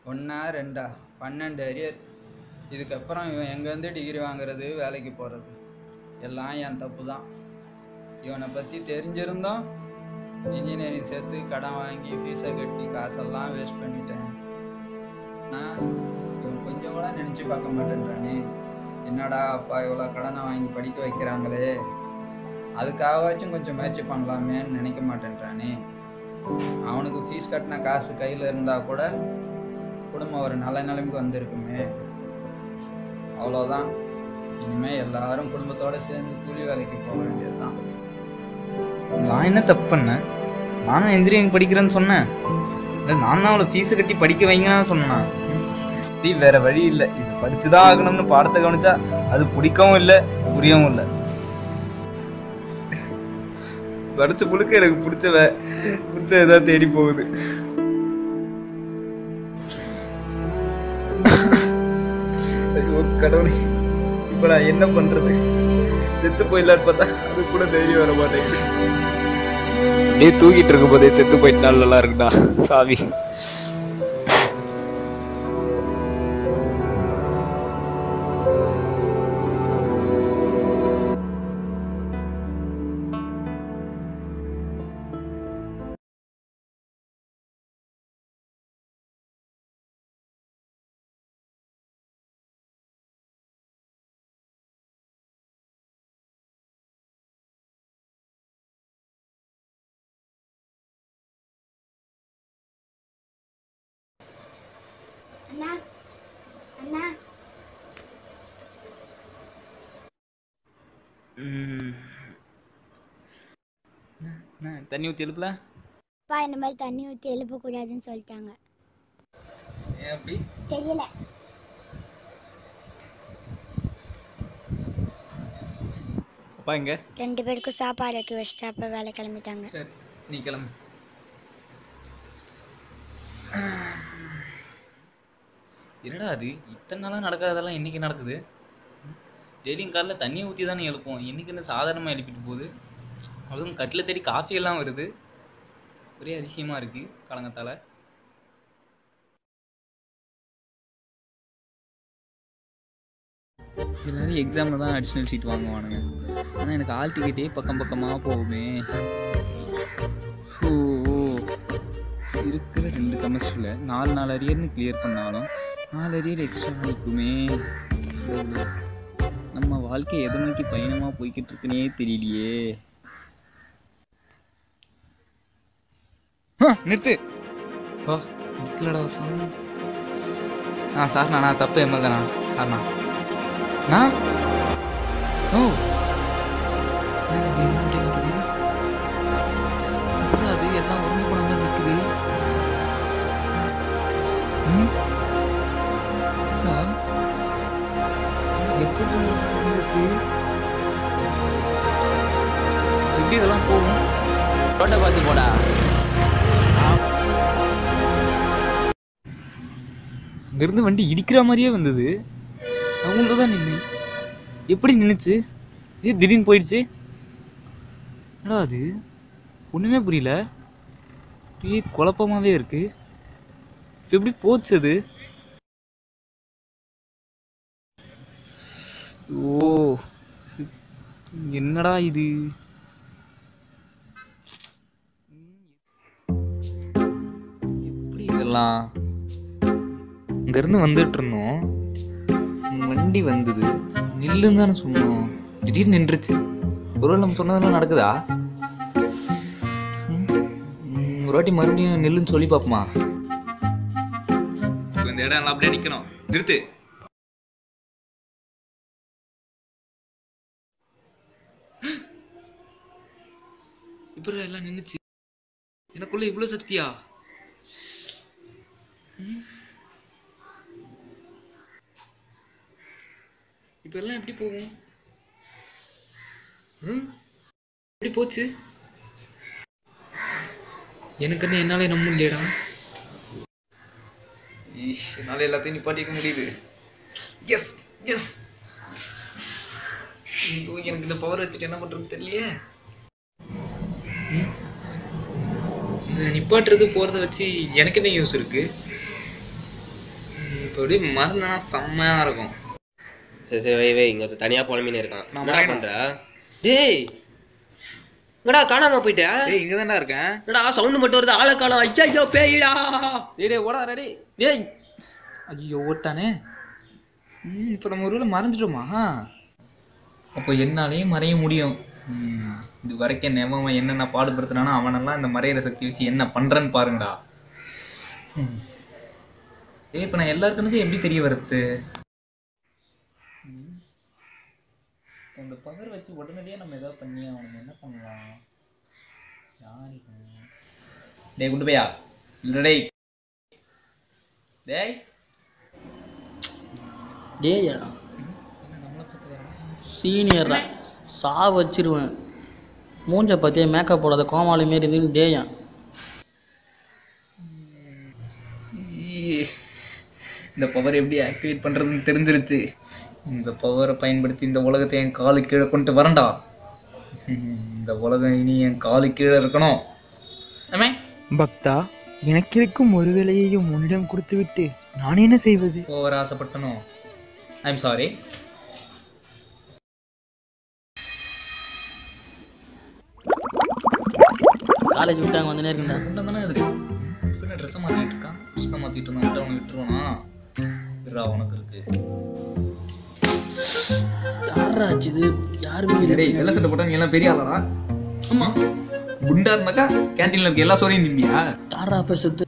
ஒன்றா ரெண்டா 12 அரியர். இதுக்கப்புறம் இவன் எங்கேருந்து டிகிரி வாங்குறது, வேலைக்கு போகிறது, எல்லாம் என் தப்பு தான். இவனை பற்றி தெரிஞ்சிருந்தோம் இன்ஜினியரிங் சேர்த்து கடன் வாங்கி ஃபீஸை கட்டி காசெல்லாம் வேஸ்ட் பண்ணிட்டேன். நான் இவன் கொஞ்சம் கூட நினச்சி பார்க்க மாட்டேன்றானே. என்னடா அப்பா இவ்வளோ கடனை வாங்கி படிக்க வைக்கிறாங்களே, அதுக்காகவாச்சும் கொஞ்சம் முயற்சி பண்ணலாமேன்னு நினைக்க மாட்டேன்றானே. அவனுக்கு ஃபீஸ் கட்டின காசு கையில் இருந்தால் கூட குடும்பம் ஒரு நல்ல நிலைமைக்கு வந்திருக்குமே. அவ்வளோதான், இனிமேல் எல்லாரும் குடும்பத்தோடு சேர்ந்து கூலி வேலைக்கு போக வேண்டியது தான். நான் என்ன தப்பு பண்ணேன்? நானும் இன்ஜினியரிங் படிக்கிறேன்னு சொன்னேன். இல்லை நான் தான் அவளை ஃபீஸை கட்டி படிக்க வைங்கன்னு சொன்னான். வேற வழி இல்லை, இது படிச்சுதான் ஆகணும்னு பாடத்தை கவனிச்சா அது பிடிக்கவும் இல்லை புரியவும் இல்லை. படிச்ச புழுக்க எனக்கு பிடிச்ச ஏதாவது தேடி போகுது. ஐயோ கடவுளே, இப்ப நான் என்ன பண்றது? செத்து போயிடலான்னு பார்த்தா அது கூட தைரியம் வர மாட்டேங்குது. நீ தூங்கிட்டு இருக்கும் போதே செத்து போயிட்டு நல்லா இருக்குடா சாவி. அண்ணா அண்ணா தண்ணி ஊற்றி எழுப்பல? அப்பா இந்த மாதிரி தண்ணி ஊற்றி எழுப்பக்கூடாதுன்னு சொல்லிட்டாங்க. ஏன் அப்படி தெரியல. அப்பா எங்க? 2 பேருக்கும் சாப்பாடு வைக்க வச்சுட்டு அப்போ வேலை கிளம்பிட்டாங்க. சரி நீ கிளம்பு. என்னடா அது இத்தனை நாளாக நடக்காததெல்லாம் இன்னைக்கு நடக்குது? டெய்லியும் காலைல தண்ணியை ஊற்றி தானே எழுப்போம், இன்னைக்கு என்ன சாதாரணமாக எழுப்பிட்டு போகுது? அதுவும் கட்டில் தேடி காஃபி எல்லாம் வருது. ஒரே அதிசயமாக இருக்கு காலங்கத்தால். எல்லாரும் எக்ஸாமில் தான் அடிஷ்னல் ஷீட் வாங்குவானுங்க. ஆனால் எனக்கு ஆல் டிக்கெட்டே பக்கம் பக்கமாக போகுமே. ஓ, இருக்கிற 2 செமஸ்டரில் 4 அரியர்னு கிளியர் பண்ணாலும் 4 அரியர் எக்ஸ்ட்ரா ஆகிக்குமே. நம்ம வாழ்க்கை எதை நோக்கி பயணமாக போய்கிட்டு இருக்குன்னே தெரியலையே. நிறுத்து. ஓ நிற்கலடா சாமி. சார் நான் தப்பு எம்எல் தானா சார்ண்ணா? நான் ஓ அது எல்லாம் உடஞ்சி போன மாதிரி நிற்குது. எப்படி இருந்துச்சு? எப்படி இதெல்லாம் போகும்? ரோட்டை பார்த்து போடா. அங்கிருந்து வண்டி இடிக்கிற மாதிரியே வந்தது. அவங்க தான் நின்று எப்படி நின்றுச்சு? இது திடீர்னு போயிடுச்சு. என்னடா அது ஒன்றுமே புரியல, அப்படியே குழப்பமாகவே இருக்கு. எப்படி போச்சு அது? ஓ என்னடா இது? எப்படி இதெல்லாம்? இங்கேருந்து வந்துட்டு இருந்தோம், வண்டி வந்தது, நில்லுன்னு தானே சொன்னோம், திடீர்னு நின்றுச்சு. ஒருவேளை நம்ம சொன்னதெல்லாம் நடக்குதா? ஒரு வாட்டி மறுபடியும் நில்லுன்னு சொல்லி பார்ப்போமா? இப்போ இந்த இடம் எல்லாம் அப்படியே நிற்கணும். நிறுத்து. இப்போ எல்லாம் நின்றுச்சு. எனக்குள்ள இவ்வளோ சக்தியா? இப்போ எல்லாம் எப்படி போகும்? எப்படி போச்சு? எனக்கு என்ன என்னாலே நம்ப இல்லையடா. என்னால் எல்லாத்தையும் நிப்பாட்டிக்க முடியுது. Yes yes. எனக்கு இந்த பவர் வச்சுட்டு என்ன பண்ணுறது தெரியலையே. இந்த நிப்பாட்டுறது போகிறத வச்சு எனக்கு என்ன யூஸ் இருக்குது? இப்போ அப்படியே மறந்தனா செம்மையாக இருக்கும். சரி சரி வை வை, இங்கே தனியாக புலம்பின்னு இருக்கான். நான் என்னடா வரேன். பண்ணுற? டேய் என்னடா காணாம போயிட்ட? டேய் இங்கே தான்டா இருக்கேன். என்னடா சவுண்டு மட்டும் வருது, ஆளை காணோம். ஐயோ பேயிடா. டேய் ஓடா ரெடி. டேய் ஐயோ ஓட்டானே. இப்போ நம்ம ஒரு வேளை மறைஞ்சிட்டோமா? அப்போ என்னாலையும் மறைய முடியும். இது வரைக்கும் நெவன் என்னென்ன பாடுபடுத்தினானோ அவனெல்லாம் இந்த மறையிற சக்தி வச்சு என்ன பண்ணுறேன்னு பாருங்கடா. இப்போ நான் எல்லாருக்குன்னு எப்படி தெரிய வருது? இந்த பவர் வச்சு உடனடியாக நம்ம ஏதாவது பண்ணி அவனுக்கு என்ன பண்ணலாம்? யாரு டேய் குண்டு பையா இல்லை டேய் டேய் டேயா சீனியர்ரா சா வச்சிருவேன். மூஞ்ச பற்றியே மேக்கப் போடாத கோமாளி மாரி இருக்கு. டேயா இந்த பவர் எப்படி ஆக்டிவேட் பண்ணுறதுன்னு தெரிஞ்சிருச்சு. இந்த பவரை பயன்படுத்தி இந்த உலகத்தை என் காலு கீழே கொண்டு வரண்டா. இந்த உலகம் இனி என் காலு கீழே இருக்கணும். பக்தா, எனக்கு இருக்கும் ஒரு வேலையையும் உன்னிடம் கொடுத்து விட்டு நான் என்ன செய்வது? ஓவர் ஆசைப்பட்டனோ? I'm sorry. காலேஜ் விட்டாங்க வந்துனே இருக்குண்டா. உண்டம் தானே இருக்கு. இப்போ ட்ரெஸ்ஸை மாற்றிட்டு இருக்கான். ட்ரெஸ்ஸை மாற்றிட்டு இருந்தான் அவனை விட்டுருவானா? இருடா உனக்கு இருக்கு. யாரா ஆச்சு இது? யாருமே இல்லை. டேய் வெள்ளை சட்டை போட்டா நீ எல்லாம் பெரிய ஆளாடா. ஆமா குண்டா இருந்தாக்கா கேன்டீன்ல இருக்க எல்லா சோறையும் திம்பியா? யாரா பேசுறது?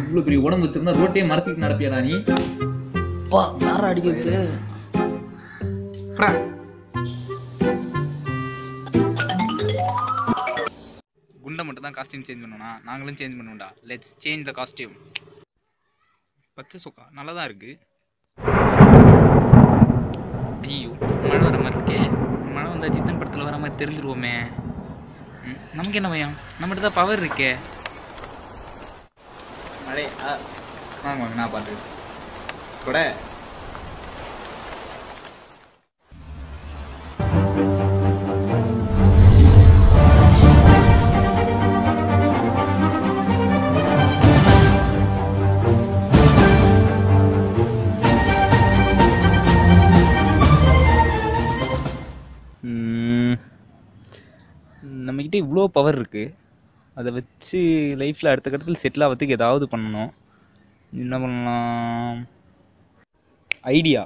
இவ்வளோ பெரிய உடம்பு வச்சிருந்தா ரோட்டையே மறைச்சிட்டு நடப்பியாடா நீ? பா யாரா அடிக்கிறது? குண்டை மட்டும் தான் காஸ்டியூம் சேஞ்ச் பண்ணணும்னா நாங்களும் சேஞ்ச் பண்ணுவோம்டா. Let's change the costume. பச்சை சொக்கா நல்லா தான் இருக்கு. ஐயோ மழை வர மாதிரி இருக்கே. மழை வந்தால் சித்தன் படத்தில் வர மாதிரி தெரிஞ்சிருவோமே. நமக்கு என்ன பயம்? நம்மகிட்ட தான் பவர் இருக்கே. மழை வாங்க வாங்க நான் பார்த்து கூட. நம்மக்கிட்ட இவ்வளோ பவர் இருக்குது. அதை வச்சு லைஃப்பில் அடுத்த கட்டத்தில் செட்டில் ஆகிறதுக்கு ஏதாவது பண்ணணும். என்ன பண்ணலாம்? ஐடியா.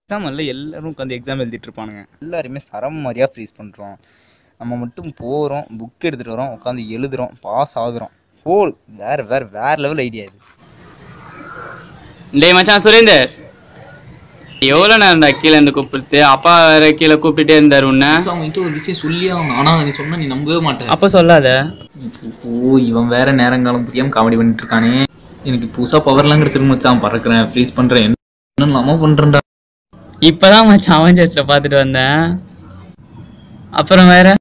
எக்ஸாம் இல்லை எல்லோரும் உட்காந்து எக்ஸாம் எழுதிட்டுருப்பானுங்க. எல்லாருமே சரம் மாதிரியாக ஃப்ரீஸ் பண்ணுறோம். நம்ம மட்டும் போகிறோம், புக் எடுத்துகிட்டு வரோம், உட்காந்து எழுதுகிறோம், பாஸ் ஆகுறோம். ஹோல் வேறு லெவல் ஐடியா இது. டேய் மச்சான் சுரேந்தர், எவ்வளோ நேரம்டா கீழே இருந்து கூப்பிடுறது? அப்பா வேற கீழே கூப்பிட்டுட்டே இருந்தார் உன்னை. அவன்கிட்ட ஒரு விஷயம் சொல்லி ஆகணும். ஆனால் நீ சொன்னால் நீ நம்பவே மாட்டேன். அப்போ சொல்லாத. ஓ இவன் வேற நேரங்காலம் புரியாமல் காமெடி பண்ணிட்டு இருக்கானே. எனக்கு புதுசாக பவர்லாம் கிடச்சிருக்கு மச்சான். பறக்கிறேன், ஃப்ரீஸ் பண்ணுறேன், என்ன இல்லாமல் பண்ணுறேன்டா. இப்போதான் மச்சான் அவெஞ்சர்ஸில் பார்த்துட்டு வந்தேன். அப்புறம் வேற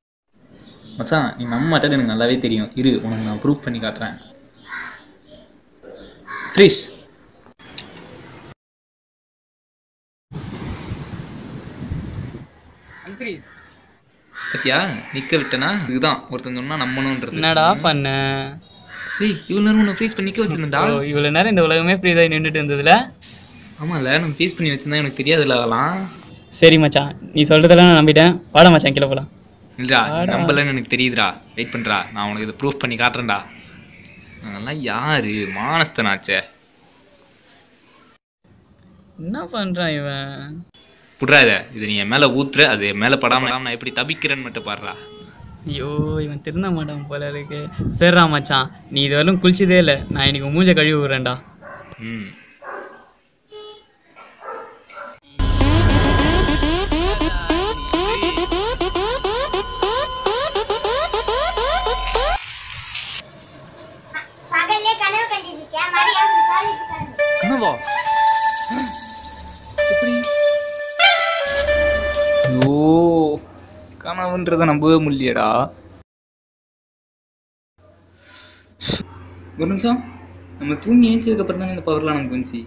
மச்சான் நீ நம்ப மாட்டேன்னு எனக்கு நல்லாவே தெரியும். இரு உனக்கு நான் ப்ரூவ் பண்ணி காட்டுறேன். ஃப்ரீஸ். பத்தியா நிக்க விட்டனா? இதுதான் ஒருத்தன் சொன்னா நம்பணும்ன்றது. என்னடா பண்ண? டேய் இவ்வளோ நேரம் உன்னை ஃப்ரீஸ் பண்ணி நிக்க வச்சிருந்தா? இவ்வளோ நேரம் இந்த உலகமே ஃப்ரீஸாகி நின்றுட்டு இருந்ததுல? ஆமாம்ல நம்ம ஃப்ரீஸ் பண்ணி வச்சிருந்தா எனக்கு தெரியாதுல்ல அதெல்லாம். சரி மச்சான் நீ சொல்கிறதெல்லாம் நான் நம்பிட்டேன். வாடா மச்சான் கீழே போகலாம். இல்லடா நம்பலன்னு எனக்கு தெரியுதுடா. வெயிட் பண்ணுறா, நான் உனக்கு இதை ப்ரூஃப் பண்ணி காட்டுறேன்டா. அதெல்லாம் யாரு மானஸ்தனாச்சே. என்ன பண்ணுறான் இவன்? புட்றா இதை நீ என் மேலே ஊத்துற, அது என் மேலே படாமல் நான் எப்படி தபிக்கிறேன்னு மட்டும் பாடுறா. ஐயோ இவன் திருந்த மாட்டான் போல இருக்கு. சரிடா மச்சான் நீ இது வரலும் குளிச்சதே இல்லை. நான் இன்னைக்கு மூஞ்ச கழுவி விடுறேன்டா. ம் பகல்லே கனவு கண்டிருக்கேன். மரியாதை காலேஜ் கனவு. கனவா? எப்படி? ஐயோ கனவுன்றதை நம்பவே முடியலடா. ஒரு நிமிஷம், நம்ம தூங்கி ஏஞ்சதுக்கப்புறம் தானே இந்த பவர்லாம் நமக்கு வந்துச்சு.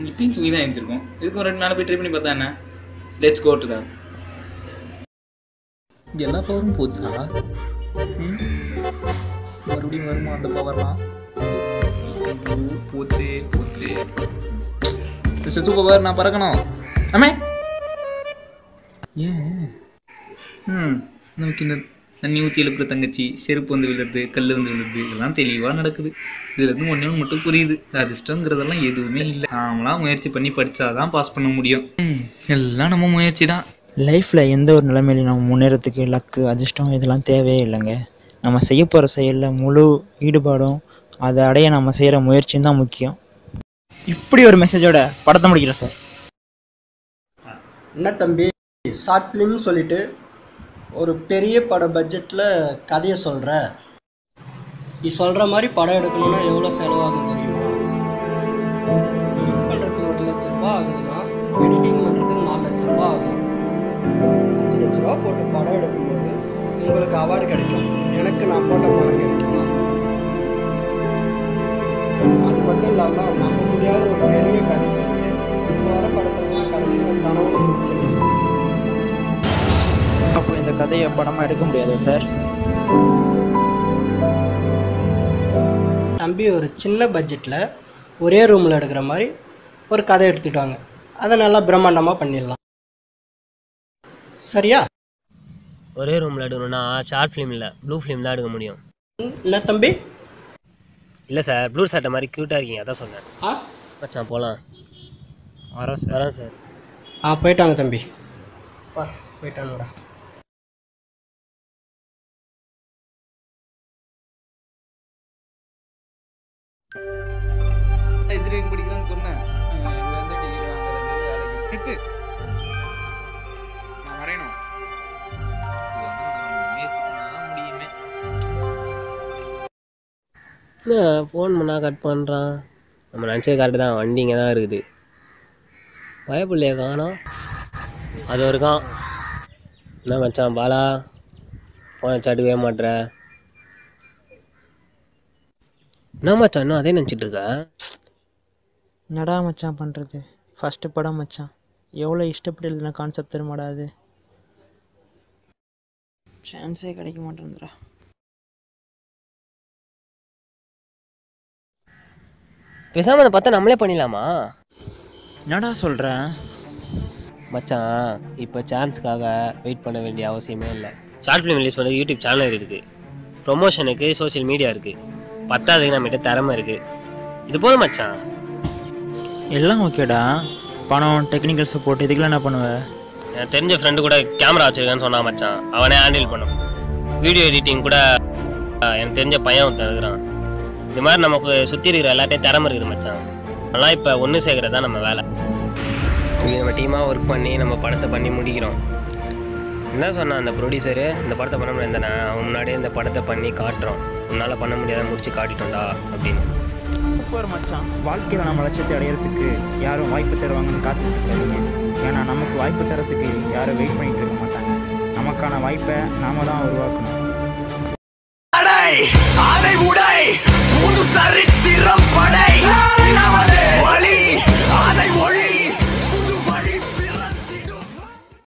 இப்பயும் தூங்கி தான் ஏஞ்சிருக்கோம். இதுக்கும் 2 நாள் போய் ட்ரை பண்ணி பார்த்தா என்ன? Let's go to that. எல்லா பவரும் போச்சா? மறுபடியும் வருமா அந்த பவர்லாம்? போச்சு போச்சு. சூப்பர், நான் பறக்கணும். அம்மே ஏன் நமக்கு இந்த தண்ணி ஊற்றி எழுப்புற தங்கச்சி, செருப்பு வந்து விழுறது, கல் வந்து விழுறது, இதெல்லாம் தெளிவாக நடக்குது. இதுல இருந்து ஒன்று மட்டும் புரியுது, அதிர்ஷ்டங்கிறதெல்லாம் எதுவுமே இல்லை. நாமளாம் முயற்சி பண்ணி படித்தாதான் பாஸ் பண்ண முடியும். எல்லாம் நம்ம முயற்சி தான். லைஃப்பில் எந்த ஒரு நிலைமையிலையும் நம்ம முன்னேறத்துக்கு லக்கு, அதிர்ஷ்டம் இதெல்லாம் தேவையே இல்லைங்க. நம்ம செய்ய போகிற செயலில் முழு ஈடுபாடும் அதை அடைய நம்ம செய்கிற முயற்சியும் தான் முக்கியம். இப்படி ஒரு மெசேஜோட படத்தை முடிக்கிறேன் சார். என்ன தம்பி, ஷார்ட் ஃபிலிம்னு சொல்லிட்டு ஒரு பெரிய பட பட்ஜெட்டில் கதையை சொல்கிற. நீ சொல்கிற மாதிரி படம் எடுக்கணும்னா எவ்வளோ செலவாகும் தெரியுமா? ஷூட் பண்ணுறதுக்கு 1 லட்ச ரூபா ஆகுதுன்னா எடிட்டிங் பண்ணுறதுக்கு 4 லட்ச ரூபா ஆகும். 5 லட்ச ரூபா போட்டு படம் எடுக்கும்போது உங்களுக்கு அவார்டு கிடைக்கும். எனக்கு நான் போட்ட பணம் கிடைக்குமா? அது மட்டும் இல்லாமல் நம்ப முடியாத ஒரு பெரிய கதை சொல்லிட்டு இப்போ வர படத்துலலாம் கடைசியில் கனவு முடிச்சிடணும். அப்போ இந்த கதையை படமாக எடுக்க முடியாது சார். தம்பி, ஒரு சின்ன பட்ஜெட்டில் ஒரே ரூமில் எடுக்கிற மாதிரி ஒரு கதை எடுத்துட்டாங்க. அதை நல்லா பிரம்மாண்டமாக பண்ணிடலாம். சரியா? ஒரே ரூமில் எடுக்கணும்னா ஷார்ட் ஃபிலிம் இல்லை, ப்ளூ ஃபிலிம் தான் எடுக்க முடியும். என்ன தம்பி? இல்லை சார், ப்ளூ சட்டை மாதிரி க்யூட்டாக இருக்கீங்க, அதான் சொன்னேன். மச்சான் போகலாம். வரேன் சார். போயிட்டாங்க தம்பி. போயிட்டானுடா. இன்ஜினியரிங் படிக்கிறேன்னு சொன்னேன். எங்கேருந்து டிகிரி வாங்குறது, வேலைக்கு நான் வரையணும். முயற்சி பண்ணாதான் முடியுமே. என்ன ஃபோன் பண்ணால் கட் பண்ணுறான்? நம்ம நினச்சது கரெக்டு தான், வண்டி இங்கே தான் இருக்குது. பயப்பிள்ளைய காணோம். அது இருக்கான். என்ன மச்சான் பாலா, ஃபோனை எடுக்கவே மாட்ற? என்ன மச்சான் இன்னும் அதே நினச்சிட்டு இருக்க? நடா மச்சான் பண்ணுறது, ஃபஸ்ட்டு படம் மச்சான். எவ்வளோ இஷ்டப்பட்டு எழுதின கான்செப்ட் தருமாடா அது. சான்ஸே கிடைக்க மாட்டேங்குதுடா. பேசாமல் அதை பார்த்தா நம்மளே பண்ணிடலாமா? என்னடா சொல்கிற மச்சான்? இப்போ சான்ஸுக்காக வெயிட் பண்ண வேண்டிய அவசியமே இல்லை. ஷார்ட் ஃபிலிம் ரிலீஸ் பண்ணுறது யூடியூப் சேனல் இருக்குது, ப்ரொமோஷனுக்கு சோஷியல் மீடியா இருக்குது, பத்தாவதுக்கு நம்மகிட்ட திறமை இருக்குது. இது போதும் மச்சான். எல்லாம் ஓகேடா, பணம், டெக்னிக்கல் சப்போர்ட், இதுக்கெல்லாம் என்ன பண்ணுவேன்? எனக்கு தெரிஞ்ச ஃப்ரெண்டு கூட கேமரா வச்சுருக்கான்னு சொன்னான் மச்சான். அவனே ஹேண்டில் பண்ணும். வீடியோ எடிட்டிங் கூட எனக்கு தெரிஞ்ச பையன் ஒருத்தன் இருக்கிறான். இது மாதிரி நமக்கு சுற்றி இருக்கிற எல்லாத்தையும் திறமை இருக்குது மச்சான். அதெல்லாம் இப்போ ஒன்று சேர்க்குறது தான் நம்ம வேலை. நம்ம டீமாக ஒர்க் பண்ணி நம்ம படத்தை பண்ணி முடிக்கிறோம். என்ன சொன்னான் அந்த ப்ரொடியூசரு, இந்த படத்தை பண்ண முடியாது தானே, அவன் முன்னாடியே இந்த படத்தை பண்ணி காட்டுறோம், உன்னால் பண்ண முடியாத முடிச்சு காட்டிட்டோம்டா அப்படின்னு. சூப்பர் மச்சான். வாழ்க்கையில் நம்ம லட்சியத்தை அடையிறதுக்கு யாரும் வாய்ப்பு தருவாங்கன்னு காத்துட்டு இருக்காதீங்க. ஏன்னா நமக்கு வாய்ப்பு தரத்துக்கு யாரும் வெயிட் பண்ணிட்டு இருக்க மாட்டாங்க. நமக்கான வாய்ப்பை நாம தான் உருவாக்கணும்.